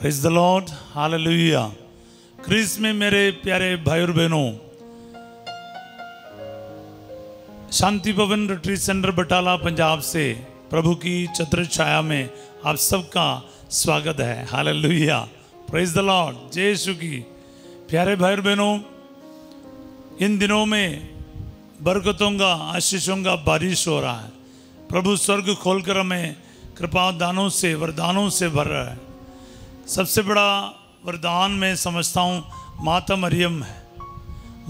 Praise the lord, hallelujah. Christ में मेरे प्यारे भाई और बहनों, शांति भवन रिट्रीट सेंटर बटाला पंजाब से प्रभु की छत्र छाया में आप सबका स्वागत है। हालेलुया, प्रेज द लॉर्ड, जय यीशु की। प्यारे भाई और बहनों, इन दिनों में बरकतों का, आशीषों का बारिश हो रहा है। प्रभु स्वर्ग खोलकर हमें कृपा दानों से, वरदानों से भर रहा है। सबसे बड़ा वरदान मैं समझता हूँ माता मरियम है।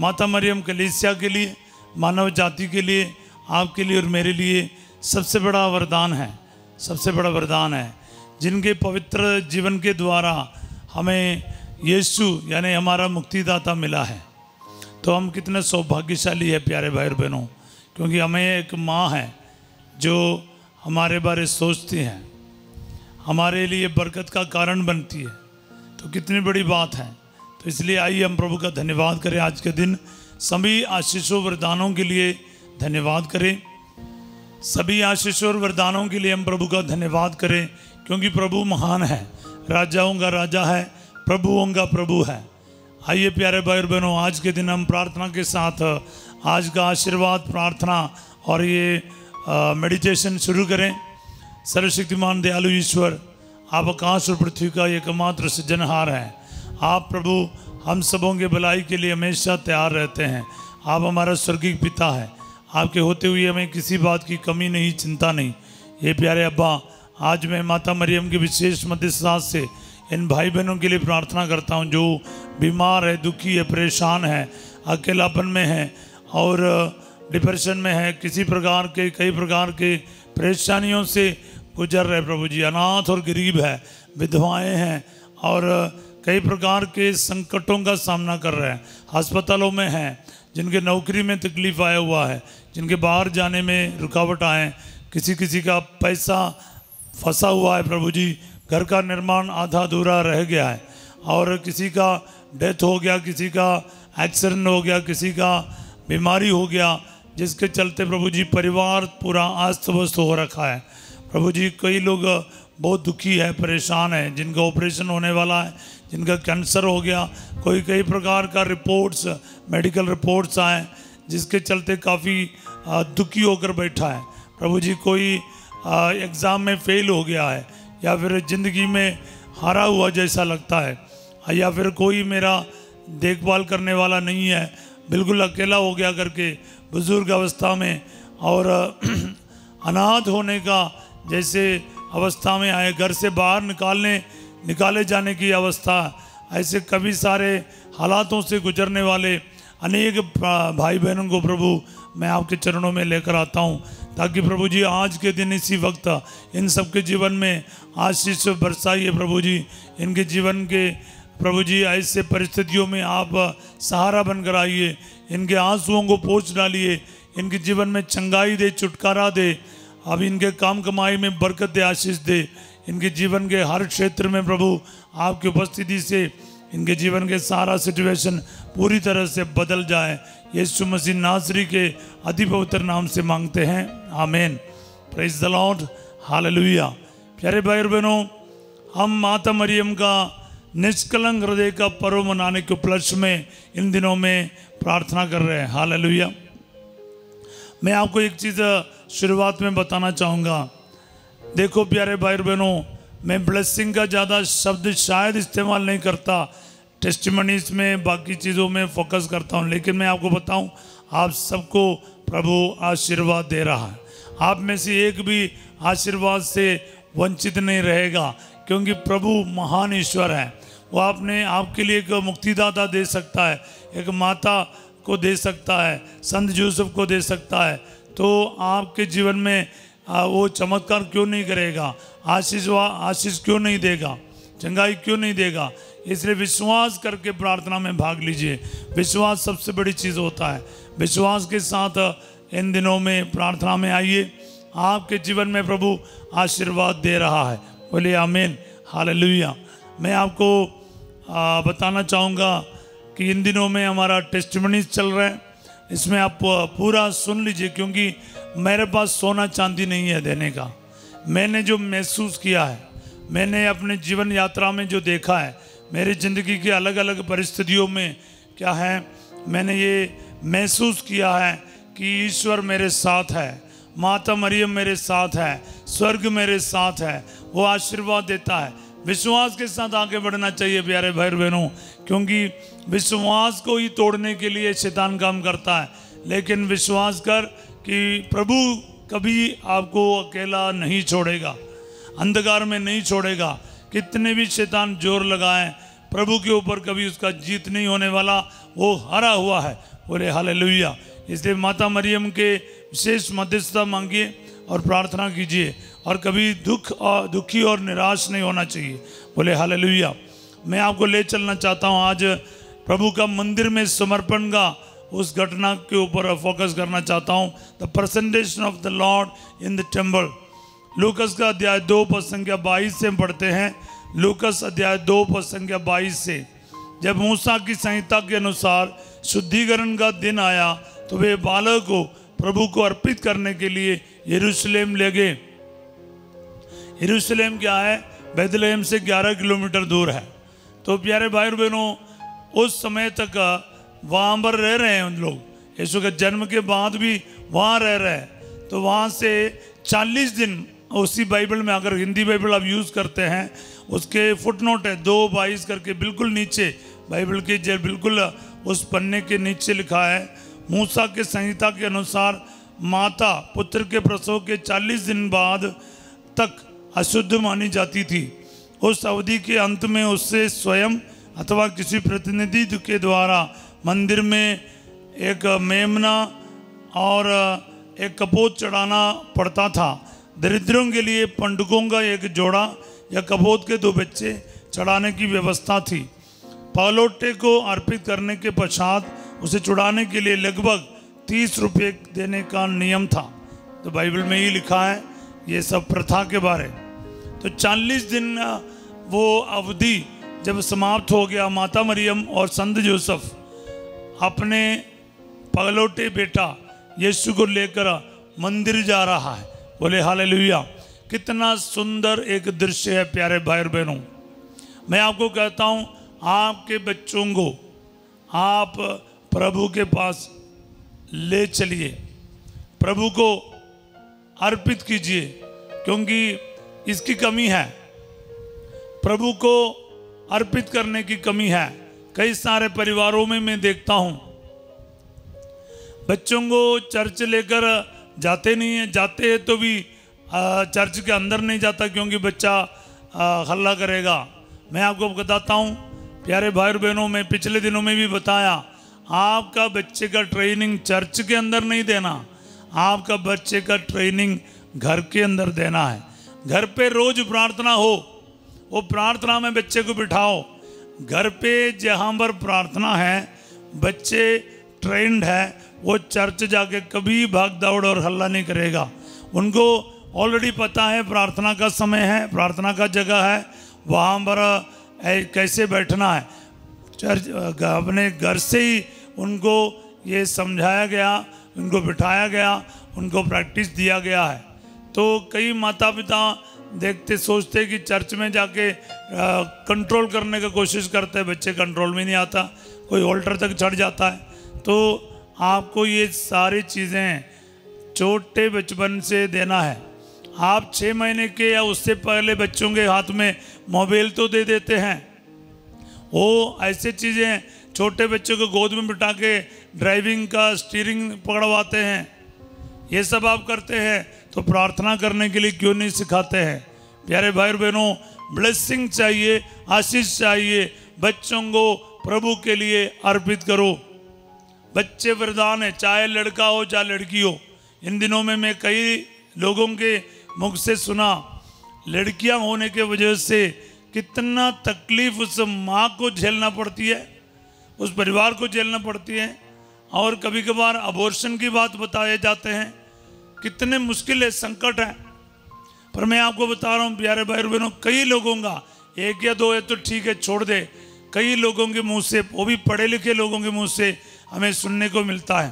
माता मरियम कलीसिया के लिए, मानव जाति के लिए, आपके लिए और मेरे लिए सबसे बड़ा वरदान है। सबसे बड़ा वरदान है जिनके पवित्र जीवन के द्वारा हमें यीशु यानी हमारा मुक्तिदाता मिला है। तो हम कितने सौभाग्यशाली है प्यारे भाई और बहनों, क्योंकि हमें एक माँ है जो हमारे बारे सोचती है, हमारे लिए बरकत का कारण बनती है। तो कितनी बड़ी बात है। तो इसलिए आइए हम प्रभु का धन्यवाद करें। आज के दिन सभी आशीषों वरदानों के लिए धन्यवाद करें। सभी आशीषों और वरदानों के लिए हम प्रभु का धन्यवाद करें, क्योंकि प्रभु महान है, राजाओं का राजा है, प्रभुओं का प्रभु है। आइए प्यारे भाई और बहनों, आज के दिन हम प्रार्थना के साथ आज का आशीर्वाद, प्रार्थना और ये मेडिटेशन शुरू करें। सर्वशक्तिमान दयालु ईश्वर, आप आकाश और पृथ्वी का एकमात्र सृजनहार हैं। आप प्रभु हम सबों के भलाई के लिए हमेशा तैयार रहते हैं। आप हमारा स्वर्गीय पिता है। आपके होते हुए हमें किसी बात की कमी नहीं, चिंता नहीं। ये प्यारे अब्बा, आज मैं माता मरियम की विशेष मदद से इन भाई बहनों के लिए प्रार्थना करता हूँ जो बीमार है, दुखी है, परेशान है, अकेलापन में है और डिप्रेशन में है, किसी प्रकार के, कई प्रकार के परेशानियों से गुजर रहे। प्रभु जी, अनाथ और गरीब है, विधवाएं हैं और कई प्रकार के संकटों का सामना कर रहे हैं, अस्पतालों में हैं, जिनके नौकरी में तकलीफ आया हुआ है, जिनके बाहर जाने में रुकावट आए, किसी का पैसा फंसा हुआ है। प्रभु जी, घर का निर्माण आधा अधूरा रह गया है और किसी का डेथ हो गया, किसी का एक्सीडेंट हो गया, किसी का बीमारी हो गया, जिसके चलते प्रभु जी परिवार पूरा अस्त व्यस्त हो रखा है। प्रभु जी, कई लोग बहुत दुखी है, परेशान है, जिनका ऑपरेशन होने वाला है, जिनका कैंसर हो गया, कोई कई प्रकार का रिपोर्ट्स, मेडिकल रिपोर्ट्स आए, जिसके चलते काफ़ी दुखी होकर बैठा है। प्रभु जी, कोई एग्ज़ाम में फेल हो गया है या फिर ज़िंदगी में हारा हुआ जैसा लगता है, या फिर कोई मेरा देखभाल करने वाला नहीं है, बिल्कुल अकेला हो गया करके बुजुर्ग अवस्था में और अनाथ होने का जैसे अवस्था में आए, घर से बाहर निकाले जाने की अवस्था, ऐसे कभी सारे हालातों से गुजरने वाले अनेक भाई बहनों को प्रभु मैं आपके चरणों में लेकर आता हूँ, ताकि प्रभु जी आज के दिन इसी वक्त इन सब के जीवन में आशीष बरसाइए। प्रभु जी, इनके जीवन के प्रभु जी ऐसे परिस्थितियों में आप सहारा बनकर आइए, इनके आंसुओं को पोंछ डालिए, इनके जीवन में चंगाई दे, छुटकारा दे, अब इनके काम कमाई में बरकत दे, आशीष दे। इनके जीवन के हर क्षेत्र में प्रभु आपकी उपस्थिति से इनके जीवन के सारा सिचुएशन पूरी तरह से बदल जाए। यीशु मसीह नासरी के अति पवित्र नाम से मांगते हैं, आमीन। Praise the lord, hallelujah. प्यारे भाई और बहनों, हम माता मरियम का निष्कलंक हृदय का पर्व मनाने के उपलक्ष्य में इन दिनों में प्रार्थना कर रहे हैं। हालेलुया। मैं आपको एक चीज़ शुरुआत में बताना चाहूँगा। देखो प्यारे भाई और बहनों, मैं ब्लेसिंग का ज़्यादा शब्द शायद इस्तेमाल नहीं करता, टेस्टिमनीज में, बाकी चीज़ों में फोकस करता हूँ, लेकिन मैं आपको बताऊँ, आप सबको प्रभु आशीर्वाद दे रहा है। आप में से एक भी आशीर्वाद से वंचित नहीं रहेगा, क्योंकि प्रभु महान ईश्वर है। वो आपके लिए एक मुक्तिदाता दे सकता है, एक माता को दे सकता है, संत यूसुफ को दे सकता है। तो आपके जीवन में वो चमत्कार क्यों नहीं करेगा, आशीष क्यों नहीं देगा, चंगाई क्यों नहीं देगा। इसलिए विश्वास करके प्रार्थना में भाग लीजिए। विश्वास सबसे बड़ी चीज़ होता है। विश्वास के साथ इन दिनों में प्रार्थना में आइए। आपके जीवन में प्रभु आशीर्वाद दे रहा है। बोलिए आमीन, हालेलुया। मैं आपको बताना चाहूँगा कि इन दिनों में हमारा टेस्टिमनीज चल रहा है, इसमें आप पूरा सुन लीजिए, क्योंकि मेरे पास सोना चांदी नहीं है देने का। मैंने जो महसूस किया है, मैंने अपने जीवन यात्रा में जो देखा है, मेरी ज़िंदगी के अलग अलग परिस्थितियों में क्या है, मैंने ये महसूस किया है कि ईश्वर मेरे साथ है, माता मरियम मेरे साथ है, स्वर्ग मेरे साथ है, वो आशीर्वाद देता है। विश्वास के साथ आगे बढ़ना चाहिए प्यारे भाई बहनों, क्योंकि विश्वास को ही तोड़ने के लिए शैतान काम करता है। लेकिन विश्वास कर कि प्रभु कभी आपको अकेला नहीं छोड़ेगा, अंधकार में नहीं छोड़ेगा। कितने भी शैतान जोर लगाएं, प्रभु के ऊपर कभी उसका जीत नहीं होने वाला, वो हारा हुआ है। बोले हालेलुया। इसलिए माता मरियम के विशेष मध्यस्थता मांगिए और प्रार्थना कीजिए, और कभी दुखी और निराश नहीं होना चाहिए। बोले हालेलुया। मैं आपको ले चलना चाहता हूँ आज प्रभु का मंदिर में समर्पण का उस घटना के ऊपर फोकस करना चाहता हूँ। The presentation of the Lord in the temple. लूकस का अध्याय 2 पद संख्या 22 से हम पढ़ते हैं। लूकस अध्याय 2 पद संख्या 22 से। जब मूसा की संहिता के अनुसार शुद्धिकरण का दिन आया तो वे बालक को प्रभु को अर्पित करने के लिए यरूशलेम ले गए। यरूशलेम क्या है? बैतलहम से 11 किलोमीटर दूर है। तो प्यारे भाई बहनों, उस समय तक वहाँ पर रह रहे हैं उन लोग, यीशु के जन्म के बाद भी वहाँ रह रहे हैं। तो वहाँ से 40 दिन, उसी बाइबल में अगर हिंदी बाइबल आप यूज़ करते हैं, उसके फुटनोट है 2:22 करके बिल्कुल नीचे बाइबल के जो बिल्कुल उस पन्ने के नीचे लिखा है, मूसा के संहिता के अनुसार माता पुत्र के प्रसव के 40 दिन बाद तक अशुद्ध मानी जाती थी। उस अवधि के अंत में उससे स्वयं अथवा किसी प्रतिनिधि के द्वारा मंदिर में एक मेमना और एक कपोत चढ़ाना पड़ता था। दरिद्रों के लिए पंडुकों का एक जोड़ा या कपोत के 2 बच्चे चढ़ाने की व्यवस्था थी। पालोटे को अर्पित करने के पश्चात उसे चुड़ाने के लिए लगभग 30 रुपये देने का नियम था। तो बाइबल में ही लिखा है ये सब प्रथा के बारे। तो 40 दिन वो अवधि जब समाप्त हो गया, माता मरियम और संत जोसेफ अपने पगलौटे बेटा यीशु को लेकर मंदिर जा रहा है। बोले हालेलुया। कितना सुंदर एक दृश्य है प्यारे भाई और बहनों। मैं आपको कहता हूँ, आपके बच्चों को आप प्रभु के पास ले चलिए, प्रभु को अर्पित कीजिए, क्योंकि इसकी कमी है, प्रभु को अर्पित करने की कमी है। कई सारे परिवारों में मैं देखता हूँ बच्चों को चर्च लेकर जाते नहीं हैं, जाते हैं तो भी चर्च के अंदर नहीं जाता, क्योंकि बच्चा हल्ला करेगा। मैं आपको बताता हूँ प्यारे भाई और बहनों, में पिछले दिनों में भी बताया, आपका बच्चे का ट्रेनिंग चर्च के अंदर नहीं देना, आपका बच्चे का ट्रेनिंग घर के अंदर देना है। घर पे रोज प्रार्थना हो, वो प्रार्थना में बच्चे को बिठाओ। घर पे जहाँ पर प्रार्थना है, बच्चे ट्रेंड है, वो चर्च जाके कभी भाग दौड़ और हल्ला नहीं करेगा। उनको ऑलरेडी पता है प्रार्थना का समय है, प्रार्थना का जगह है, वहाँ पर कैसे बैठना है। चर्च अपने घर से ही उनको ये समझाया गया, उनको बिठाया गया, उनको प्रैक्टिस दिया गया है। तो कई माता पिता देखते सोचते कि चर्च में जाके कंट्रोल करने की कोशिश करते हैं, बच्चे कंट्रोल में नहीं आता, कोई ऑल्टर तक चढ़ जाता है। तो आपको ये सारी चीज़ें छोटे बचपन से देना है। आप 6 महीने के या उससे पहले बच्चों के हाथ में मोबाइल तो दे देते हैं, वो ऐसे चीज़ें छोटे बच्चों को गोद में बिठा के ड्राइविंग का स्टीयरिंग पकड़वाते हैं, ये सब आप करते हैं, तो प्रार्थना करने के लिए क्यों नहीं सिखाते हैं? प्यारे भाई और बहनों, ब्लेसिंग चाहिए, आशीष चाहिए, बच्चों को प्रभु के लिए अर्पित करो। बच्चे वरदान है, चाहे लड़का हो चाहे लड़की हो। इन दिनों में मैं कई लोगों के मुख से सुना, लड़कियां होने के वजह से कितना तकलीफ उस माँ को झेलना पड़ती है, उस परिवार को झेलना पड़ती है। और कभी कभार अबॉर्शन की बात बताए जाते हैं, कितने मुश्किल है, संकट है। पर मैं आपको बता रहा हूँ प्यारे भाई और बहनों, कई लोगों का 1 या 2 है तो ठीक है, छोड़ दे, कई लोगों के मुंह से, वो भी पढ़े लिखे लोगों के मुंह से हमें सुनने को मिलता है।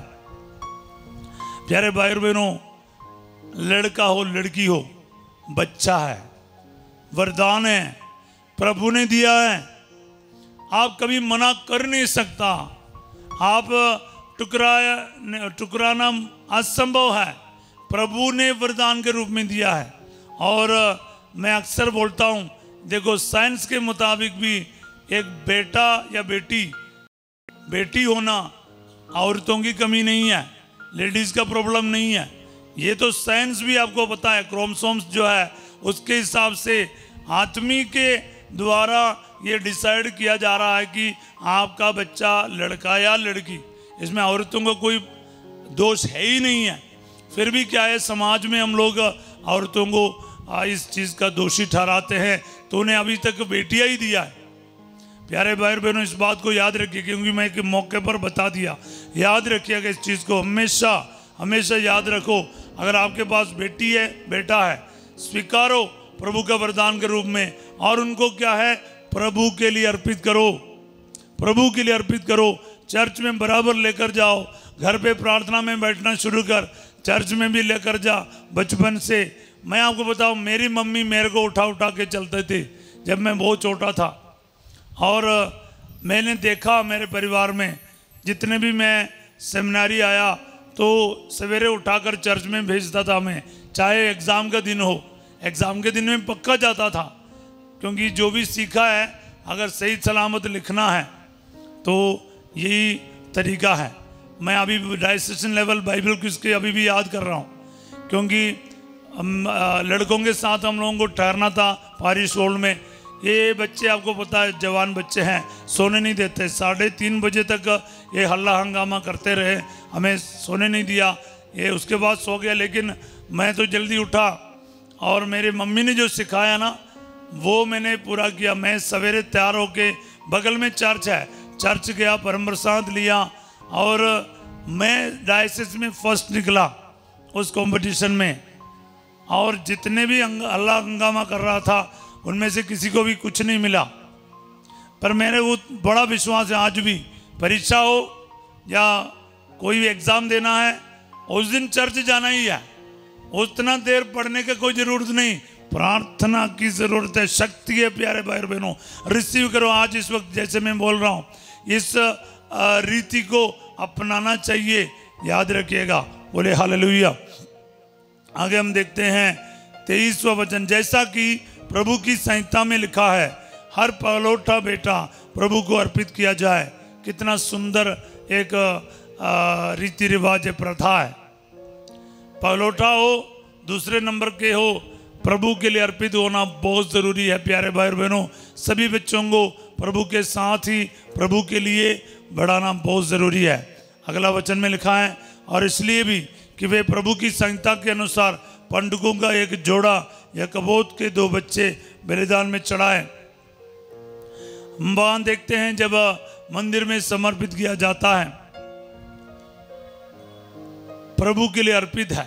प्यारे भाई और बहनों, लड़का हो लड़की हो, बच्चा है, वरदान है, प्रभु ने दिया है, आप कभी मना कर नहीं सकता। आप टुकराना असंभव है, प्रभु ने वरदान के रूप में दिया है। और मैं अक्सर बोलता हूँ, देखो साइंस के मुताबिक भी एक बेटा या बेटी होना औरतों की कमी नहीं है, लेडीज का प्रॉब्लम नहीं है। ये तो साइंस भी आपको पता है, क्रोमोसोम्स जो है उसके हिसाब से आदमी के द्वारा ये डिसाइड किया जा रहा है कि आपका बच्चा लड़का या लड़की, इसमें औरतों का कोई दोष है ही नहीं है। फिर भी क्या है, समाज में हम लोग औरतों को इस चीज़ का दोषी ठहराते हैं, तो उन्हें अभी तक बेटियां ही दिया है। प्यारे भाई बहनों, इस बात को याद रखिए, क्योंकि मैं एक मौके पर बता दिया, याद रखिएगा इस चीज़ को, हमेशा हमेशा याद रखो। अगर आपके पास बेटी है, बेटा है, स्वीकारो प्रभु का वरदान के रूप में, और उनको क्या है, प्रभु के लिए अर्पित करो, प्रभु के लिए अर्पित करो। चर्च में बराबर लेकर जाओ, घर पे प्रार्थना में बैठना शुरू कर, चर्च में भी लेकर जा बचपन से। मैं आपको बताऊं, मेरी मम्मी मेरे को उठा उठा के चलते थे जब मैं बहुत छोटा था, और मैंने देखा मेरे परिवार में जितने भी मैं सेमिनारी आया तो सवेरे उठाकर चर्च में भेजता था मैं, चाहे एग्ज़ाम का दिन हो, एग्ज़ाम के दिन में पक्का जाता था, क्योंकि जो भी सीखा है अगर सही सलामत लिखना है तो यही तरीका है। मैं अभी डायसेशन लेवल बाइबल क्विज़ के अभी भी याद कर रहा हूँ, क्योंकि लड़कों के साथ हम लोगों को ठहरना था पारिश हॉल में। ये बच्चे आपको पता है जवान बच्चे हैं, सोने नहीं देते, 3:30 बजे तक ये हल्ला हंगामा करते रहे, हमें सोने नहीं दिया। ये उसके बाद सो गया, लेकिन मैं तो जल्दी उठा और मेरी मम्मी ने जो सिखाया ना वो मैंने पूरा किया। मैं सवेरे तैयार होके, बगल में चर्च है, चर्च गया, परम प्रसाद लिया, और मैं डायसिस में फर्स्ट निकला उस कंपटीशन में। और जितने भी हल्ला हंगामा कर रहा था उनमें से किसी को भी कुछ नहीं मिला, पर मेरे वो बड़ा विश्वास है, आज भी परीक्षा हो या कोई भी एग्ज़ाम देना है उस दिन चर्च जाना ही है। उतना देर पढ़ने का कोई ज़रूरत नहीं, प्रार्थना की ज़रूरत है, शक्ति है। प्यारे भाई और बहनों, रिसीव करो आज इस वक्त, जैसे मैं बोल रहा हूँ, इस रीति को अपनाना चाहिए, याद रखिएगा। बोले हालेलुया। आगे हम देखते हैं 23वां वचन, जैसा कि प्रभु की संहिता में लिखा है, हर पहलौठा बेटा प्रभु को अर्पित किया जाए। कितना सुंदर एक रीति रिवाज है, प्रथा है। पहलौठा हो, दूसरे नंबर के हो, प्रभु के लिए अर्पित होना बहुत ज़रूरी है। प्यारे भाई और बहनों, सभी बच्चों को प्रभु के साथ ही प्रभु के लिए बढ़ाना बहुत ज़रूरी है। अगला वचन में लिखा है, और इसलिए भी कि वे प्रभु की संहिता के अनुसार पंडुकों का एक जोड़ा या कबूत के 2 बच्चे बलिदान में चढ़ाए। वहां देखते हैं जब मंदिर में समर्पित किया जाता है, प्रभु के लिए अर्पित है,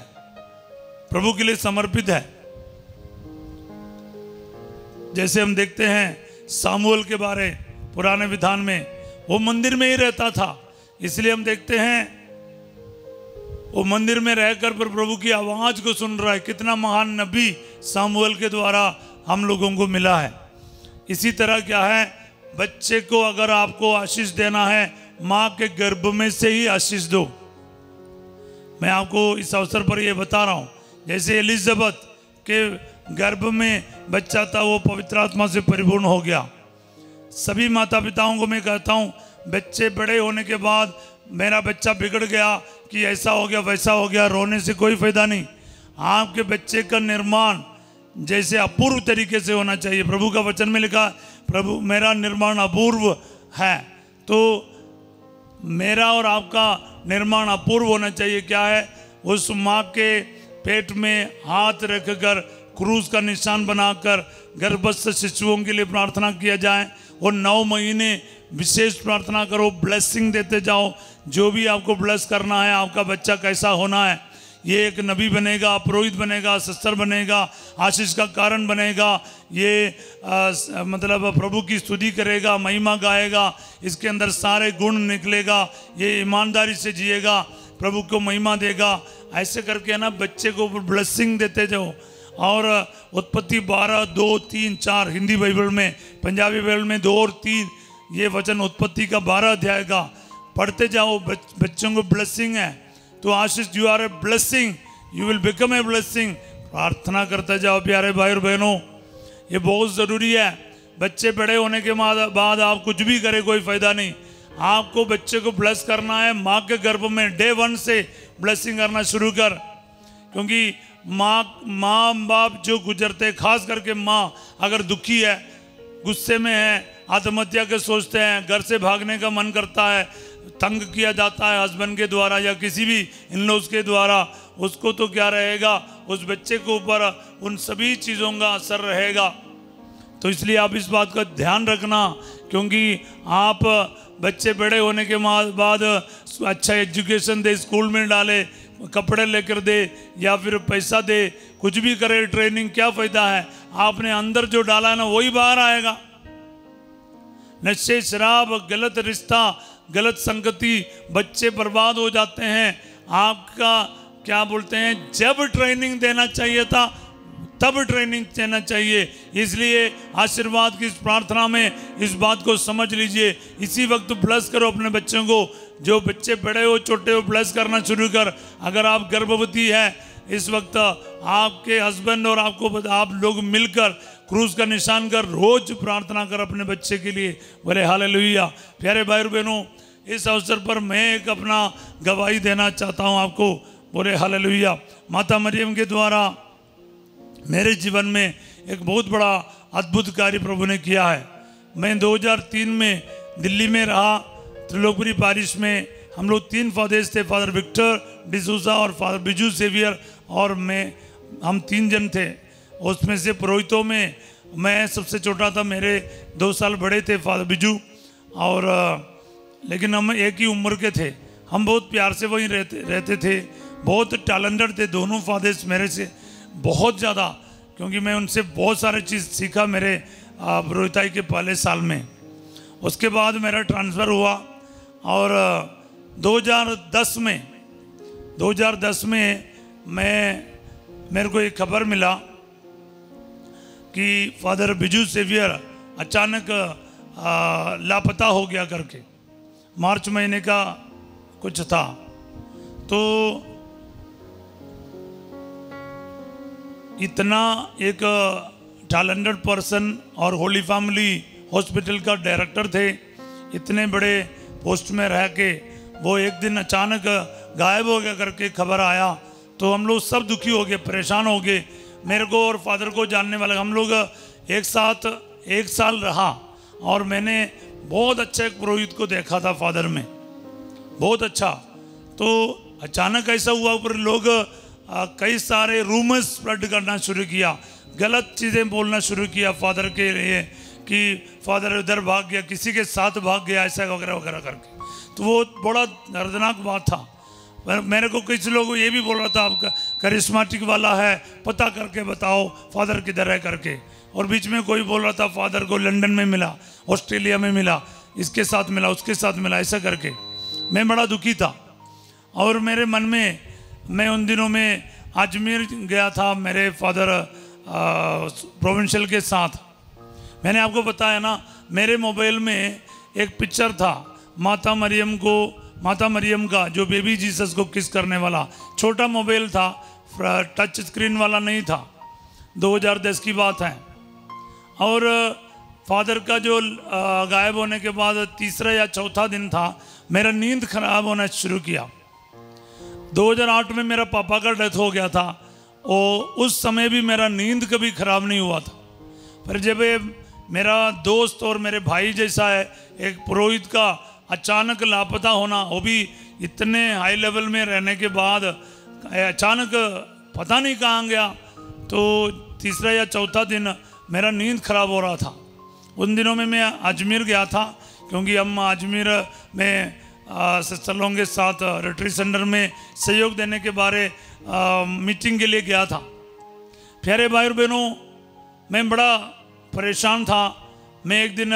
प्रभु के लिए समर्पित है। जैसे हम देखते हैं सामुएल के बारे, पुराने विधान में वो मंदिर में ही रहता था, इसलिए हम देखते हैं वो मंदिर में रहकर पर प्रभु की आवाज को सुन रहा है। कितना महान नबी सामुएल के द्वारा हम लोगों को मिला है। इसी तरह क्या है, बच्चे को अगर आपको आशीष देना है, माँ के गर्भ में से ही आशीष दो। मैं आपको इस अवसर पर यह बता रहा हूँ, जैसे एलिजाबेथ के गर्भ में बच्चा था, वो पवित्र आत्मा से परिपूर्ण हो गया। सभी माता पिताओं को मैं कहता हूँ, बच्चे बड़े होने के बाद मेरा बच्चा बिगड़ गया कि ऐसा हो गया वैसा हो गया, रोने से कोई फायदा नहीं। आपके बच्चे का निर्माण जैसे अपूर्व तरीके से होना चाहिए। प्रभु का वचन में लिखा, प्रभु मेरा निर्माण अपूर्व है, तो मेरा और आपका निर्माण अपूर्व होना चाहिए। क्या है, उस माँ के पेट में हाथ रखकर क्रूस का निशान बनाकर गर्भस्थ शिशुओं के लिए प्रार्थना किया जाए, और 9 महीने विशेष प्रार्थना करो, ब्लेसिंग देते जाओ। जो भी आपको ब्लेस करना है, आपका बच्चा कैसा होना है, ये एक नबी बनेगा, पुरोहित बनेगा, शस्त्र बनेगा, आशीष का कारण बनेगा, ये मतलब प्रभु की स्तुति करेगा, महिमा गाएगा, इसके अंदर सारे गुण निकलेगा, ये ईमानदारी से जिएगा, प्रभु को महिमा देगा। ऐसे करके ना बच्चे को ब्लेसिंग देते जाओ। और उत्पत्ति 12, 2, 3, 4 हिंदी बाइबल में, पंजाबी बाइबल में 2 और 3, ये वचन उत्पत्ति का 12 अध्याय का पढ़ते जाओ। बच्चों को ब्लेसिंग है तो आशीष, you are a blessing, you will become a blessing. प्रार्थना करते जाओ प्यारे भाई और बहनों, ये बहुत ज़रूरी है। बच्चे बड़े होने के बाद आप कुछ भी करें कोई फ़ायदा नहीं। आपको बच्चे को ब्लेस करना है माँ के गर्भ में, डे 1 से ब्लेसिंग करना शुरू कर। क्योंकि माँ बाप जो गुजरते, खास करके माँ अगर दुखी है, गुस्से में है, आत्महत्या के सोचते हैं, घर से भागने का मन करता है, तंग किया जाता है हस्बैंड के द्वारा या किसी भी इन लॉज के द्वारा, उसको तो क्या रहेगा, उस बच्चे के ऊपर उन सभी चीज़ों का असर रहेगा। तो इसलिए आप इस बात का ध्यान रखना, क्योंकि आप बच्चे बड़े होने के बाद अच्छा एजुकेशन दे, स्कूल में डाले, कपड़े लेकर दे या फिर पैसा दे, कुछ भी करे, ट्रेनिंग, क्या फ़ायदा है? आपने अंदर जो डाला है ना वही बाहर आएगा। नशे, शराब, गलत रिश्ता, गलत संगति, बच्चे बर्बाद हो जाते हैं। आपका क्या बोलते हैं, जब ट्रेनिंग देना चाहिए था तब ट्रेनिंग देना चाहिए। इसलिए आशीर्वाद की इस प्रार्थना में इस बात को समझ लीजिए। इसी वक्त ब्लेस करो अपने बच्चों को। जो बच्चे बड़े हो छोटे हो, ब्लेस करना शुरू कर। अगर आप गर्भवती है इस वक्त, आपके हस्बैंड और आप लोग मिलकर क्रूस का निशान कर रोज प्रार्थना कर अपने बच्चे के लिए। बोले हालेलुया। प्यारे भाई और बहनों, इस अवसर पर मैं एक अपना गवाही देना चाहता हूँ आपको। बोले हालेलुया। माता मरियम के द्वारा मेरे जीवन में एक बहुत बड़ा अद्भुत कार्य प्रभु ने किया है। मैं 2003 में दिल्ली में रहा, त्रिलोकपुरी पारिश में। हम लोग 3 फादर्स थे, फादर विक्टर डिसूजा और फादर बिजू सेवियर और मैं, हम 3 जन थे। उसमें से पुरोहितों में मैं सबसे छोटा था, मेरे 2 साल बड़े थे फादर बिजू, और लेकिन हम एक ही उम्र के थे। हम बहुत प्यार से वहीं रहते थे। बहुत टैलेंटेड थे दोनों फादर्स मेरे से बहुत ज़्यादा, क्योंकि मैं उनसे बहुत सारे चीज़ सीखा मेरे पुरोहिताई के पहले साल में। उसके बाद मेरा ट्रांसफ़र हुआ और 2010 में मेरे को एक खबर मिला कि फादर बिजू सेवियर अचानक लापता हो गया करके। मार्च महीने का कुछ था। तो इतना एक टैलेंटेड पर्सन और होली फैमिली हॉस्पिटल का डायरेक्टर थे, इतने बड़े पोस्ट में रह के वो एक दिन अचानक गायब हो गया करके खबर आया। तो हम लोग सब दुखी हो गए, परेशान हो गए। मेरे को और फादर को जानने वाले, हम लोग एक साथ 1 साल रहा और मैंने बहुत अच्छा एक पुरोहित को देखा था फादर में, बहुत अच्छा। तो अचानक ऐसा हुआ, पर लोग कई सारे रूमर्स स्प्रेड करना शुरू किया, गलत चीज़ें बोलना शुरू किया फादर के लिए कि फादर उधर भाग गया, किसी के साथ भाग गया, ऐसा वगैरह वगैरह करके। तो वो बड़ा दर्दनाक बात था। पर मेरे को किसी लोग ये भी बोल रहा था आपका करिश्माटिक वाला है, पता करके बताओ फादर किधर है करके। और बीच में कोई बोल रहा था फादर को लंदन में मिला, ऑस्ट्रेलिया में मिला, इसके साथ मिला, उसके साथ मिला, ऐसा करके। मैं बड़ा दुखी था और मेरे मन में, मैं उन दिनों में अजमेर गया था मेरे फादर प्रोविंशियल के साथ। मैंने आपको बताया ना, मेरे मोबाइल में एक पिक्चर था माता मरियम का, जो बेबी जीसस को किस करने वाला। छोटा मोबाइल था, टच स्क्रीन वाला नहीं था, 2010 की बात है। और फादर का जो गायब होने के बाद 3रा या 4था दिन था, मेरा नींद खराब होना शुरू किया। 2008 में मेरा पापा का डेथ हो गया था और उस समय भी मेरा नींद कभी ख़राब नहीं हुआ था। पर जब मेरा दोस्त और मेरे भाई जैसा है एक पुरोहित का अचानक लापता होना, वो भी इतने हाई लेवल में रहने के बाद अचानक पता नहीं कहाँ गया। तो 3रा या 4था दिन मेरा नींद खराब हो रहा था। उन दिनों में मैं अजमेर गया था, क्योंकि हम अजमेर में सिस्टरों के साथ रिट्रीट सेंटर में सहयोग देने के बारे मीटिंग के लिए गया था। प्यारे भाई और बहनों, मैं बड़ा परेशान था। मैं एक दिन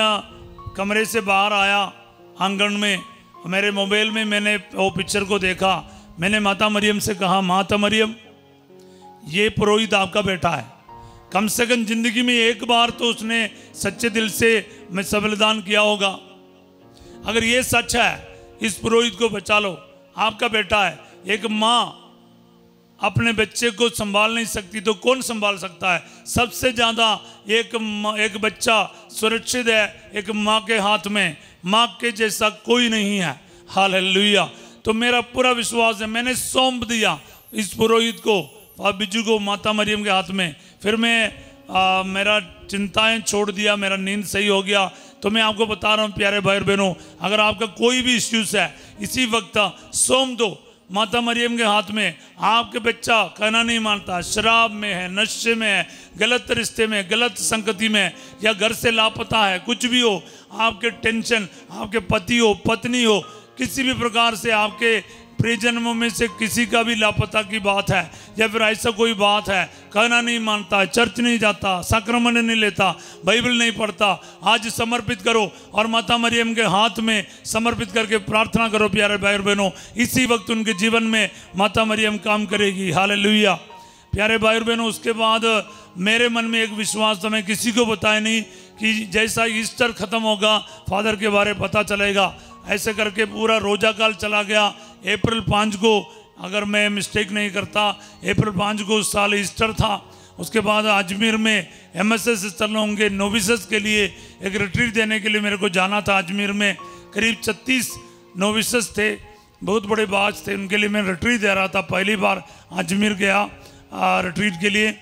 कमरे से बाहर आया आंगन में, मेरे मोबाइल में मैंने वो पिक्चर को देखा। मैंने माता मरियम से कहा, माता मरियम, ये पुरोहित आपका बेटा है। कम से कम जिंदगी में एक बार तो उसने सच्चे दिल से मैं बलिदान किया होगा। अगर ये सच है, इस पुरोहित को बचा लो, आपका बेटा है। एक माँ अपने बच्चे को संभाल नहीं सकती तो कौन संभाल सकता है? सबसे ज़्यादा एक बच्चा सुरक्षित है एक माँ के हाथ में। माँ के जैसा कोई नहीं है। हालेलुया। तो मेरा पूरा विश्वास है, मैंने सौंप दिया इस पुरोहित को और बिज्जू को माता मरियम के हाथ में। फिर मैं मेरा चिंताएं छोड़ दिया, मेरा नींद सही हो गया। तो मैं आपको बता रहा हूँ प्यारे भाई और बहनों, अगर आपका कोई भी इश्यूज है इसी वक्त सौंप दो माता मरियम के हाथ में। आपके बच्चा कहना नहीं मानता, शराब में है, नशे में है, गलत रिश्ते में, गलत संगति में, या घर से लापता है, कुछ भी हो, आपके टेंशन, आपके पति हो, पत्नी हो, किसी भी प्रकार से आपके प्रियजनों में से किसी का भी लापता की बात है, या फिर ऐसा कोई बात है, कहना नहीं मानता, चर्च नहीं जाता, सक्रमण नहीं लेता, बाइबल नहीं पढ़ता, आज समर्पित करो और माता मरियम के हाथ में समर्पित करके प्रार्थना करो प्यारे भाई और बहनों। इसी वक्त उनके जीवन में माता मरियम काम करेगी। हालेलुया। प्यारे भाई और बहनों, उसके बाद मेरे मन में एक विश्वास था, मैं किसी को बताया नहीं कि जैसा ईस्टर खत्म होगा फादर के बारे पता चलेगा। ऐसे करके पूरा रोजा काल चला गया। अप्रैल 5 को, अगर मैं मिस्टेक नहीं करता, अप्रैल 5 को उस साल ईस्टर था। उसके बाद अजमेर में MSS चल होंगे नोविसेस के लिए एक रिट्रीट देने के लिए मेरे को जाना था। अजमेर में करीब 36 नोविसेस थे, बहुत बड़े बाच थे, उनके लिए मैं रिट्रीट दे रहा था। पहली बार अजमेर गया रिट्रीट के लिए।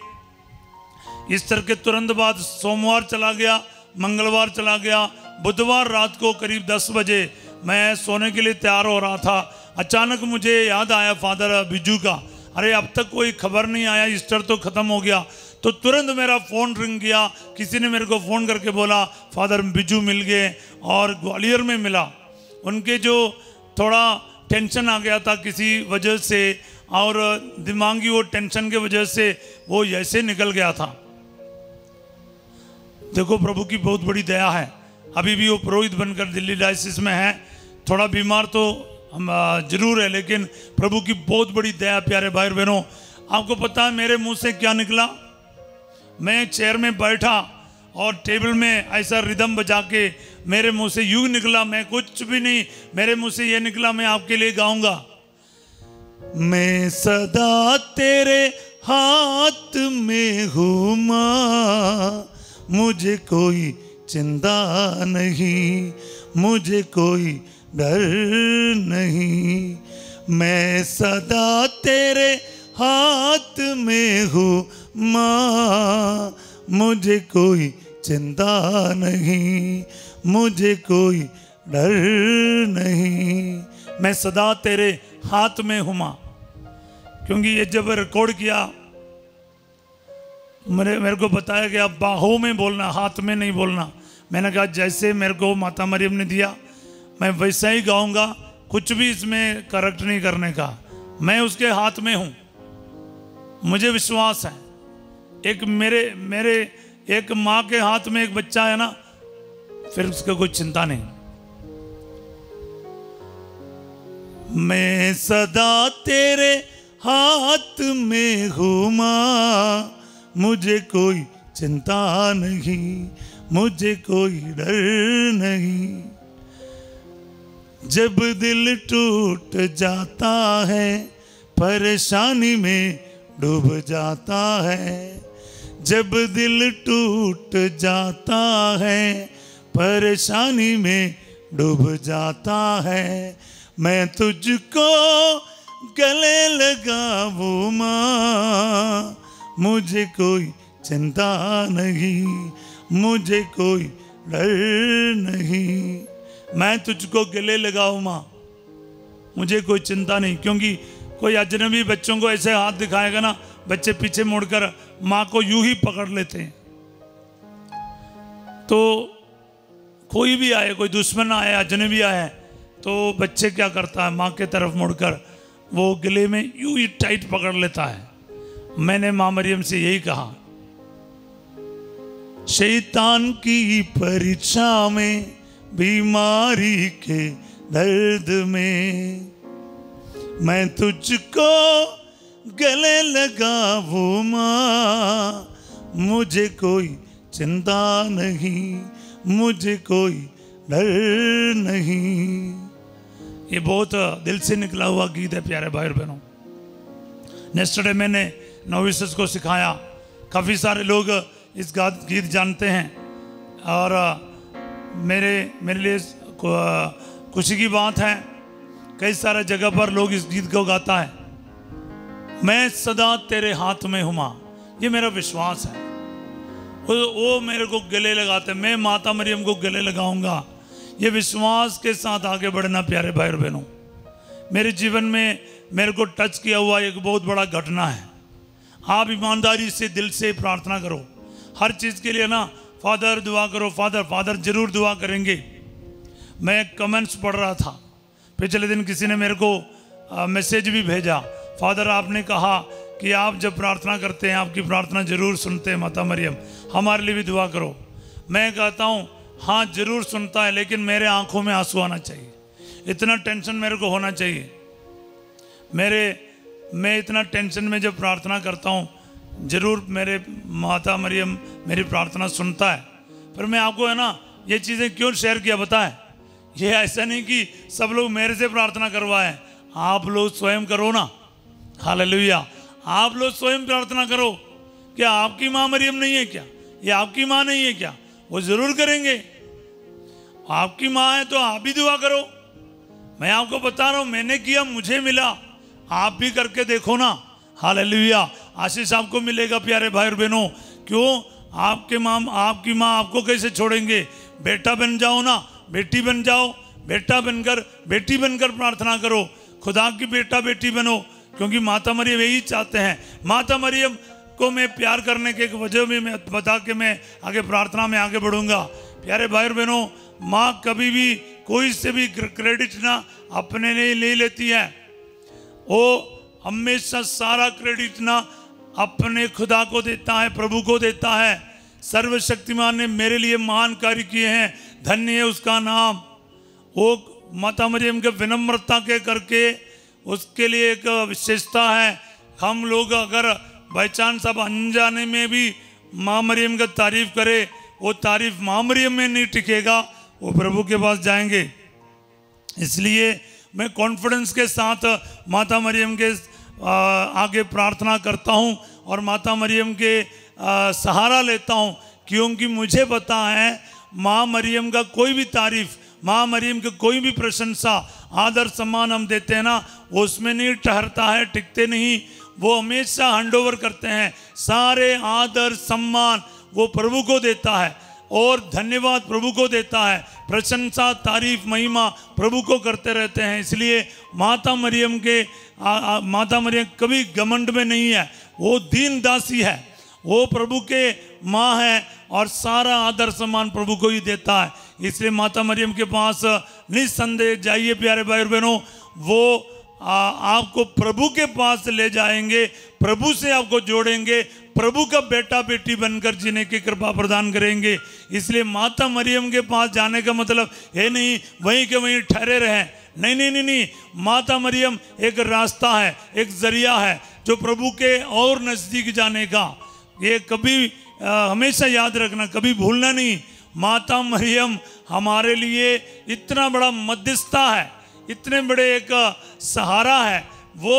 ईस्टर के तुरंत बाद सोमवार चला गया, मंगलवार चला गया, बुधवार रात को करीब 10 बजे मैं सोने के लिए तैयार हो रहा था। अचानक मुझे याद आया फादर बिज्जू का। अरे अब तक कोई खबर नहीं आया, ईस्टर तो ख़त्म हो गया। तो तुरंत मेरा फ़ोन रिंग गया, किसी ने मेरे को फ़ोन करके बोला फादर बिज्जू मिल गए और ग्वालियर में मिला। उनके जो थोड़ा टेंशन आ गया था किसी वजह से, और दिमागी वो टेंशन के वजह से वो ऐसे निकल गया था। देखो प्रभु की बहुत बड़ी दया है। अभी भी वो पुरोहित बनकर दिल्ली डायसिस में है। थोड़ा बीमार तो हम जरूर है, लेकिन प्रभु की बहुत बड़ी दया प्यारे भाई और बहनों। आपको पता है मेरे मुंह से क्या निकला? मैं चेयर में बैठा और टेबल में ऐसा रिदम बजा के मेरे मुंह से यूं निकला, मैं कुछ भी नहीं, मेरे मुंह से ये निकला, मैं आपके लिए गाऊंगा। मैं सदा तेरे हाथ में हूँ माँ, मुझे कोई चिंता नहीं, मुझे कोई डर नहीं। मैं सदा तेरे हाथ में हूँ माँ, मुझे कोई चिंता नहीं, मुझे कोई डर नहीं। मैं सदा तेरे हाथ में हूँ माँ। क्योंकि ये जब रिकॉर्ड किया मेरे को बताया गया बाहों में बोलना, हाथ में नहीं बोलना। मैंने कहा जैसे मेरे को माता मरियम ने दिया मैं वैसा ही गाऊंगा, कुछ भी इसमें करेक्ट नहीं करने का। मैं उसके हाथ में हूँ, मुझे विश्वास है। एक मेरे एक माँ के हाथ में एक बच्चा है ना, फिर उसका कोई चिंता नहीं। मैं सदा तेरे हाथ में हूँ माँ, मुझे कोई चिंता नहीं, मुझे कोई डर नहीं। जब दिल टूट जाता है, परेशानी में डूब जाता है। जब दिल टूट जाता है, परेशानी में डूब जाता है, मैं तुझको गले लगाऊं माँ, मुझे कोई चिंता नहीं, मुझे कोई डर नहीं। मैं तुझको गले लगाऊं माँ, मुझे कोई चिंता नहीं। क्योंकि कोई अजनबी बच्चों को ऐसे हाथ दिखाएगा ना, बच्चे पीछे मुड़कर माँ को यूं ही पकड़ लेते हैं। तो कोई भी आए, कोई दुश्मन आए, अजनबी आए, तो बच्चे क्या करता है, माँ के तरफ मुड़कर वो गले में यूं ही टाइट पकड़ लेता है। मैंने माँ मरियम से यही कहा, शैतान की परीक्षा में, बीमारी के दर्द में, मैं तुझको गले लगाऊं माँ, मुझे कोई चिंता नहीं, मुझे कोई डर नहीं। ये बहुत दिल से निकला हुआ गीत है प्यारे भाई और बहनों। नेक्स्टरडे मैंने नोविसेस को सिखाया, काफ़ी सारे लोग इस गीत जानते हैं और मेरे लिए खुशी की बात है, कई सारे जगह पर लोग इस गीत को गाता है। मैं सदा तेरे हाथ में हूँ माँ, ये मेरा विश्वास है। वो मेरे को गले लगाते, मैं माता मरियम को गले लगाऊंगा। ये विश्वास के साथ आगे बढ़ना प्यारे भाई और बहनों। मेरे जीवन में मेरे को टच किया हुआ एक बहुत बड़ा घटना है। आप ईमानदारी से दिल से प्रार्थना करो हर चीज़ के लिए ना। फादर दुआ करो, फादर जरूर दुआ करेंगे। मैं कमेंट्स पढ़ रहा था, पिछले दिन किसी ने मेरे को मैसेज भी भेजा, फादर आपने कहा कि आप जब प्रार्थना करते हैं आपकी प्रार्थना जरूर सुनते हैं माता मरियम, हमारे लिए भी दुआ करो। मैं कहता हूँ हाँ जरूर सुनता है, लेकिन मेरे आंखों में आंसू आना चाहिए। इतना टेंशन मेरे को होना चाहिए। मैं इतना टेंशन में जब प्रार्थना करता हूँ, जरूर मेरे माता मरियम मेरी प्रार्थना सुनता है। पर मैं आपको है ना ये चीज़ें क्यों शेयर किया पता है? ये ऐसा नहीं कि सब लोग मेरे से प्रार्थना करवाएं, आप लोग स्वयं करो ना। हालेलुया, आप लोग स्वयं प्रार्थना करो। क्या आपकी माँ मरियम नहीं है क्या? ये आपकी माँ नहीं है क्या? वो जरूर करेंगे। आपकी माँ है तो आप भी दुआ करो। मैं आपको बता रहा हूँ, मैंने किया मुझे मिला, आप भी करके देखो ना। हालेलुया, आशीष आपको मिलेगा प्यारे भाई और बहनों। क्यों? आपकी माँ आपको कैसे छोड़ेंगे? बेटा बन जाओ ना, बेटी बन जाओ। बेटा बनकर बेटी बनकर प्रार्थना करो, खुदा की बेटा बेटी बनो, क्योंकि माता मरियम यही चाहते हैं। माता मरियम को मैं प्यार करने के एक वजह भी मैं बता के मैं आगे प्रार्थना में आगे बढ़ूंगा। प्यारे भाई और बहनों, माँ कभी भी कोई से भी क्रेडिट ना अपने लिए ले लेती है। वो हमेशा सारा क्रेडिट ना अपने खुदा को देता है, प्रभु को देता है। सर्वशक्तिमान ने मेरे लिए महान कार्य किए हैं, धन्य है उसका नाम। वो माता मरियम के विनम्रता के करके उसके लिए एक विशेषता है। हम लोग अगर बाई चांस अब अनजाने में भी माँ मरियम का तारीफ करे, वो तारीफ माँ मरियम में नहीं टिकेगा, वो प्रभु के पास जाएंगे। इसलिए मैं कॉन्फिडेंस के साथ माता मरियम के आगे प्रार्थना करता हूँ और माता मरियम के सहारा लेता हूँ, क्योंकि मुझे पता है माँ मरियम का कोई भी तारीफ, माँ मरियम की कोई भी प्रशंसा, आदर सम्मान हम देते हैं ना, वो उसमें नहीं ठहरता है, टिकते नहीं। वो हमेशा हैंडओवर करते हैं। सारे आदर सम्मान वो प्रभु को देता है और धन्यवाद प्रभु को देता है। प्रशंसा तारीफ महिमा प्रभु को करते रहते हैं। इसलिए माता मरियम कभी घमंड में नहीं है, वो दीन दासी है, वो प्रभु के माँ है और सारा आदर सम्मान प्रभु को ही देता है। इसलिए माता मरियम के पास निस्संदेह जाइए प्यारे भाई और बहनों, वो आपको प्रभु के पास ले जाएंगे, प्रभु से आपको जोड़ेंगे, प्रभु का बेटा बेटी बनकर जीने की कृपा प्रदान करेंगे। इसलिए माता मरियम के पास जाने का मतलब है नहीं वहीं के वहीं ठहरे रहें। नहीं नहीं नहीं नहीं, माता मरियम एक रास्ता है, एक जरिया है जो प्रभु के और नज़दीक जाने का। ये कभी हमेशा याद रखना, कभी भूलना नहीं। माता मरियम हमारे लिए इतना बड़ा मध्यस्थता है, इतने बड़े एक सहारा है। वो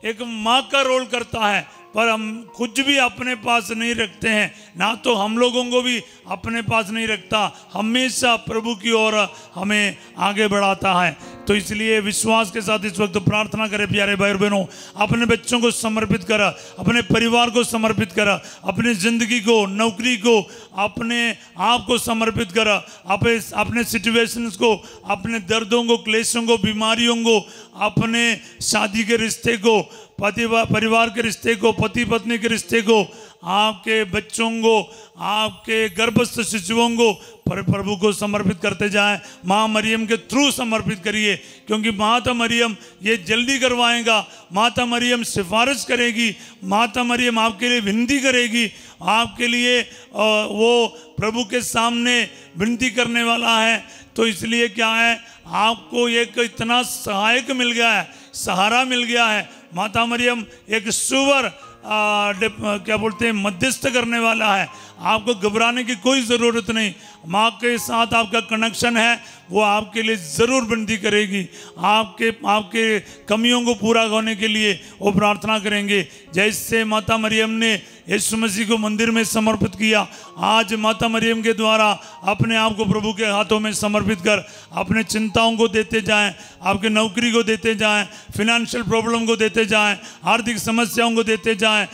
एक माँ का रोल करता है, पर हम कुछ भी अपने पास नहीं रखते हैं, ना तो हम लोगों को भी अपने पास नहीं रखता, हमेशा प्रभु की ओर हमें आगे बढ़ाता है। तो इसलिए विश्वास के साथ इस वक्त प्रार्थना करें प्यारे भाई और बहनों, अपने बच्चों को समर्पित करा, अपने परिवार को समर्पित करा, अपनी ज़िंदगी को, नौकरी को, अपने आप को समर्पित करा, अपने सिचुएशंस को, अपने दर्दों को, क्लेशों को, बीमारियों को, अपने शादी के रिश्ते को, परिवार के रिश्ते को, पति पत्नी के रिश्ते को, आपके बच्चों को, आपके गर्भस्थ शिशुओं को प्रभु को समर्पित करते जाएं। माँ मरियम के थ्रू समर्पित करिए, क्योंकि माता मरियम ये जल्दी करवाएगा। माता मरियम सिफारिश करेगी, माता मरियम आपके लिए विनती करेगी, आपके लिए वो प्रभु के सामने विनती करने वाला है। तो इसलिए क्या है, आपको एक इतना सहायक मिल गया है, सहारा मिल गया है। माता मरियम एक सुवर क्या बोलते हैं, मध्यस्थ करने वाला है। आपको घबराने की कोई ज़रूरत नहीं। माँ के साथ आपका कनेक्शन है, वो आपके लिए ज़रूर विनती करेगी। आपके कमियों को पूरा होने के लिए वो प्रार्थना करेंगे। जैसे माता मरियम ने यीशु मसीह को मंदिर में समर्पित किया, आज माता मरियम के द्वारा अपने आप को प्रभु के हाथों में समर्पित कर अपने चिंताओं को देते जाएं, आपके नौकरी को देते जाएं, फिनेंशियल प्रॉब्लम को देते जाएं, आर्थिक समस्याओं को देते जाएं।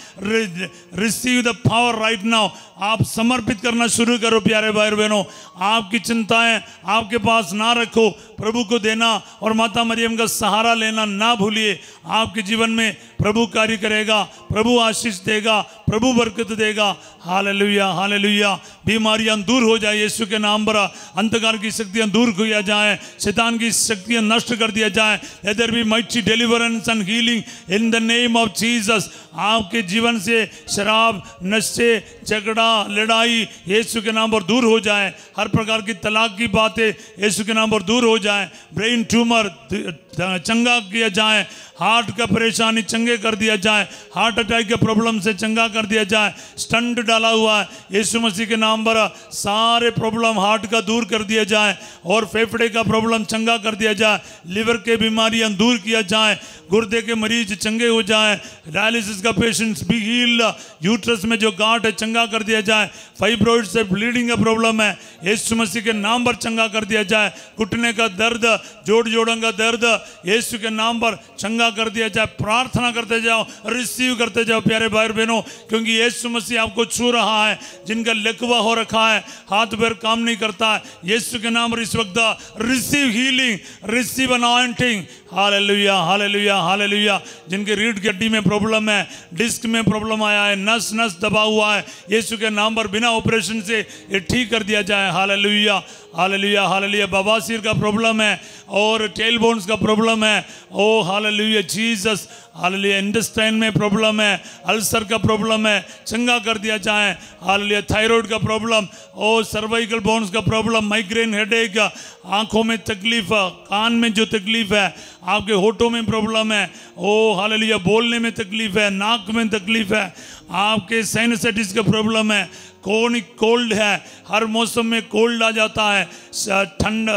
Receive the power right now. आप समर्पित करना शुरू करो प्यारे भाई बहनों। आपकी चिंताएं आपके पास ना रखो, प्रभु को देना और माता मरियम का सहारा लेना ना भूलिए। आपके जीवन में प्रभु कार्य करेगा, प्रभु आशीष देगा, प्रभु बरकत देगा। Hallelujah, hallelujah. बीमारियां दूर हो जाए यीशु के नाम पर। अंधकार की शक्तियां दूर किया जाए, शैतान की शक्तियां नष्ट कर दिया जाए। Let there be mighty deliverance and healing in the name of Jesus. आपके जीवन से शराब, नशे, झगड़ा, लड़ाई यीशु के नाम पर दूर हो जाए। हर प्रकार की तलाक की बातें यीशु के नाम पर दूर हो जाए। ब्रेन ट्यूमर चंगा किया जाए, हार्ट का परेशानी चंगे कर दिया जाए, हार्ट अटैक के प्रॉब्लम से चंगा कर दिया जाए। स्टंट डाला हुआ है यीशु मसीह के नाम पर, सारे प्रॉब्लम हार्ट का दूर कर दिया जाए और फेफड़े का प्रॉब्लम चंगा कर दिया जाए। लिवर के बीमारियां दूर किया जाए, गुर्दे के मरीज चंगे हो जाए, डायलिसिस का पेशेंट्स भी हील, यूट्रस में जो गांठ है चंगा कर दिया जाए, फाइब्रॉइड से ब्लीडिंग का प्रॉब्लम है यीशु मसीह के नाम पर चंगा कर दिया जाए। घुटने का दर्द, जोड़ों का दर्द यीशु के नाम पर चंगा कर दिया जाए। प्रार्थना करते जाओ, रिसीव करते जाओ प्यारे भाई बहनों, क्योंकि यीशु मसीह आपको छू रहा है। जिनका लकवा हो रखा है, हाथ पैर काम नहीं करता है, यीशु के नाम पर इस वक्त receive healing, receive anointing. Hallelujah, hallelujah, hallelujah. जिनके रीढ़ की हड्डी में प्रॉब्लम है, डिस्क में प्रॉब्लम आया है, नस दबा हुआ है, यीशु के नाम पर बिना ऑपरेशन से ये ठीक कर दिया जाए। Hallelujah, hallelujah, hallelujah. बवासीर का प्रॉब्लम है और टेल बोन्स का प्रॉब्लम है, ओ हालेलुया जीसस, हालेलुया। इंटेस्टाइन में प्रॉब्लम है, अल्सर का प्रॉब्लम है, चंगा कर दिया जाए। हालेलुया। थायराइड का प्रॉब्लम, ओ सर्वाइकल बोन्स का प्रॉब्लम, माइग्रेन, हेडेक, आंखों में तकलीफ, कान में जो तकलीफ है, आपके होठों में प्रॉब्लम है, ओ हालेलुया, बोलने में तकलीफ है, नाक में तकलीफ है, आपके साइनसाइटिस का प्रॉब्लम है, कोल्ड है, हर मौसम में कोल्ड आ जाता है, ठंड,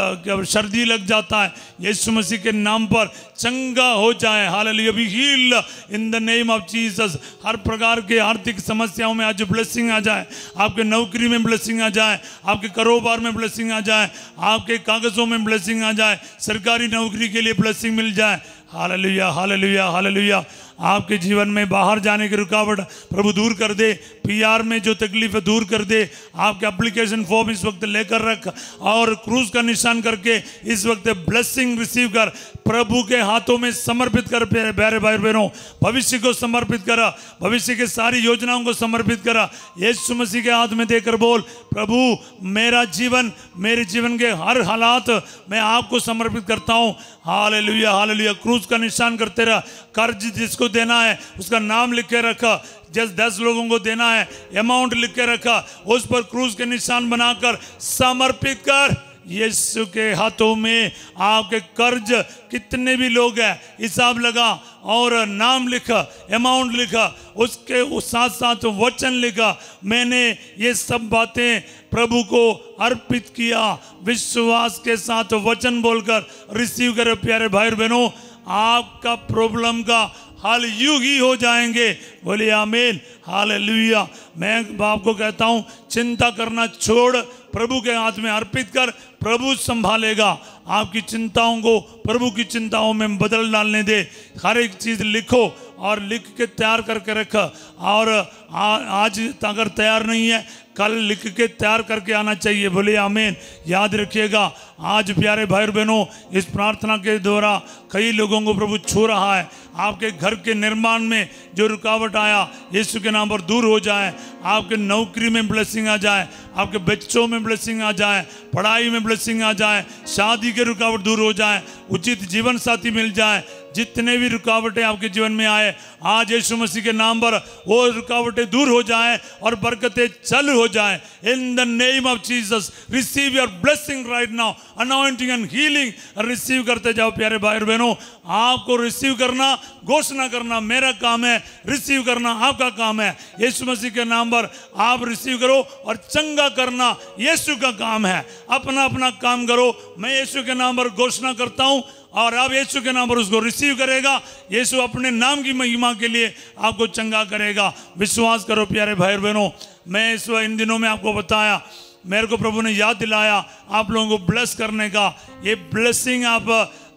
सर्दी लग जाता है, यीशु मसीह के नाम पर चंगा हो जाए। Hallelujah, be heal in the name of Jesus. हर प्रकार के आर्थिक समस्याओं में आज ब्लेसिंग आ जाए, आपके नौकरी में ब्लेसिंग आ जाए, आपके कारोबार में ब्लेसिंग आ जाए, आपके कागजों में ब्लेसिंग आ जाए, सरकारी नौकरी के लिए ब्लेसिंग मिल जाए। Hallelujah, hallelujah, hallelujah. आपके जीवन में बाहर जाने की रुकावट प्रभु दूर कर दे, पीआर में जो तकलीफ है दूर कर दे। आपके एप्लीकेशन फॉर्म इस वक्त लेकर रख और क्रूज का निशान करके इस वक्त ब्लेसिंग रिसीव कर, प्रभु के हाथों में समर्पित कर प्यारे भाई बहनों। भविष्य को समर्पित करा, भविष्य के सारी योजनाओं को समर्पित करा, यीशु मसीह के हाथ में देकर बोल, प्रभु मेरा जीवन, मेरे जीवन के हर हालात मैं आपको समर्पित करता हूँ। Hallelujah, hallelujah. क्रूज का निशान करते रहा, कर्ज जिसको देना है उसका नाम लिख के रखा, जस्ट 10 लोगों को देना है, अमाउंट लिख के रखा, उस पर क्रूज के निशान बनाकर समर्पित कर। यीशु के हाथों में आपके कर्ज कितने भी लोग हैं हिसाब लगा और नाम लिखा, अमाउंट लिखा, उसके साथ साथ वचन लिखा। मैंने ये सब बातें प्रभु को अर्पित किया, विश्वास के साथ वचन बोलकर रिसीव करो प्यारे भाई बहनों। आपका प्रॉब्लम का हल यूं ही हो जाएंगे, बोलिए आमीन, हालेलुया। मैं आपको कहता हूं, चिंता करना छोड़, प्रभु के हाथ में अर्पित कर, प्रभु संभालेगा। आपकी चिंताओं को प्रभु की चिंताओं में बदल डालने दे। हर एक चीज़ लिखो और लिख के तैयार करके रखा, और आज अगर तैयार नहीं है कल लिख के तैयार करके आना चाहिए, बोले आमीन। याद रखिएगा, आज प्यारे भाई बहनों, इस प्रार्थना के द्वारा कई लोगों को प्रभु छू रहा है। आपके घर के निर्माण में जो रुकावट आया यीशु के नाम पर दूर हो जाए, आपके नौकरी में ब्लेसिंग आ जाए, आपके बच्चों में ब्लेसिंग आ जाए, पढ़ाई में ब्लेसिंग आ जाए, शादी के रुकावट दूर हो जाए, उचित जीवन साथी मिल जाए, जितने भी रुकावटें आपके जीवन में आए, आज यीशु मसीह के नाम पर वो रुकावटें दूर हो जाएं और बरकतें चालू हो जाएं। इन the name of Jesus receive your blessing right now, anointing and healing receive करते जाओ। प्यारे भाई और बहनों, आपको रिसीव करना, घोषणा करना मेरा काम है, रिसीव करना आपका काम है। यीशु मसीह के नाम पर आप रिसीव करो और चंगा करना यीशु का काम है। अपना अपना काम करो। मैं यीशु के नाम पर घोषणा करता हूं और आप यीशु के नाम पर उसको रिसीव करेगा। यीशु अपने नाम की महिमा के लिए आपको चंगा करेगा। विश्वास करो प्यारे भाई और बहनों। मैं इन दिनों में आपको बताया, मेरे को प्रभु ने याद दिलाया आप लोगों को ब्लेस करने का। ये ब्लेसिंग आप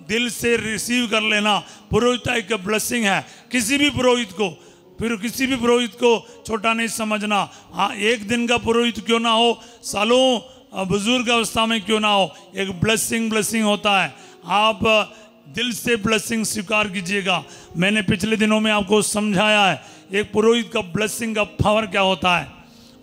दिल से रिसीव कर लेना। पुरोहित एक ब्लेसिंग है। किसी भी पुरोहित को, फिर किसी भी पुरोहित को छोटा नहीं समझना। हाँ, एक दिन का पुरोहित क्यों ना हो, सालों बुजुर्ग अवस्था में क्यों ना हो, एक ब्लेसिंग होता है। आप दिल से ब्लेसिंग स्वीकार कीजिएगा। मैंने पिछले दिनों में आपको समझाया है एक पुरोहित का ब्लेसिंग का पावर क्या होता है।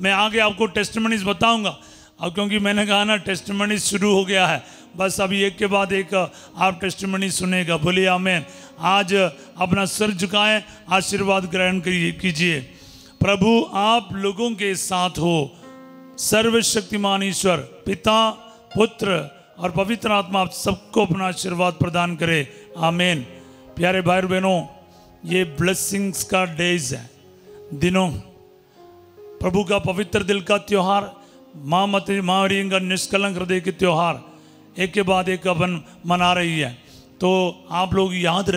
मैं आगे आपको टेस्टिमनीज बताऊंगा। अब क्योंकि मैंने कहा ना टेस्टिमनीज शुरू हो गया है, बस अभी एक के बाद एक आप टेस्टिमनी सुनेगा। बोलिए आमीन। आज अपना सिर झुकाएं, आशीर्वाद ग्रहण कीजिए। प्रभु आप लोगों के साथ हो। सर्वशक्तिमान ईश्वर पिता, पुत्र और पवित्र आत्मा आप सबको अपना आशीर्वाद प्रदान करे। आमीन। प्यारे भाई बहनों, ये ब्लेसिंग्स का डेज है, दिनों, प्रभु का पवित्र दिल का त्योहार, माँ मरियम का निष्कलंक हृदय के त्योहार एक के बाद एक अपन मना रही है। तो आप लोग याद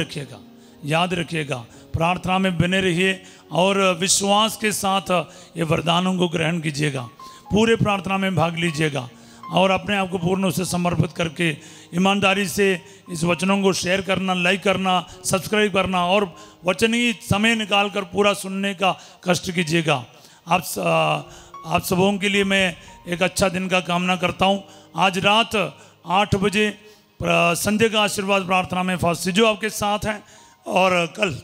रखिएगा, प्रार्थना में बने रहिए और विश्वास के साथ ये वरदानों को ग्रहण कीजिएगा। पूरे प्रार्थना में भाग लीजिएगा और अपने आप को पूर्ण उसे समर्पित करके ईमानदारी से इस वचनों को शेयर करना, लाइक करना, सब्सक्राइब करना और वचन ही समय निकाल कर पूरा सुनने का कष्ट कीजिएगा। आप सबों के लिए मैं एक अच्छा दिन का कामना करता हूँ। आज रात 8 बजे संध्या का आशीर्वाद प्रार्थना में फास्ट जो आपके साथ हैं और कल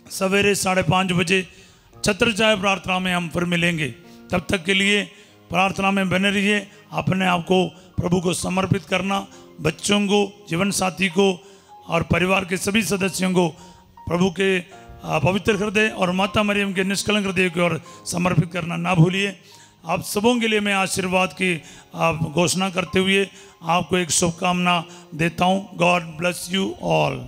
सवेरे 5:30 बजे छत्र छाया प्रार्थना में हम फिर मिलेंगे। तब तक के लिए प्रार्थना में बने रहिए। अपने आप को प्रभु को समर्पित करना, बच्चों को, जीवन साथी को और परिवार के सभी सदस्यों को प्रभु के पवित्र हृदय और माता मरियम के निष्कलंक हृदय की ओर समर्पित करना ना भूलिए। आप सबों के लिए मैं आशीर्वाद की घोषणा करते हुए आपको एक शुभकामना देता हूँ। God bless you all.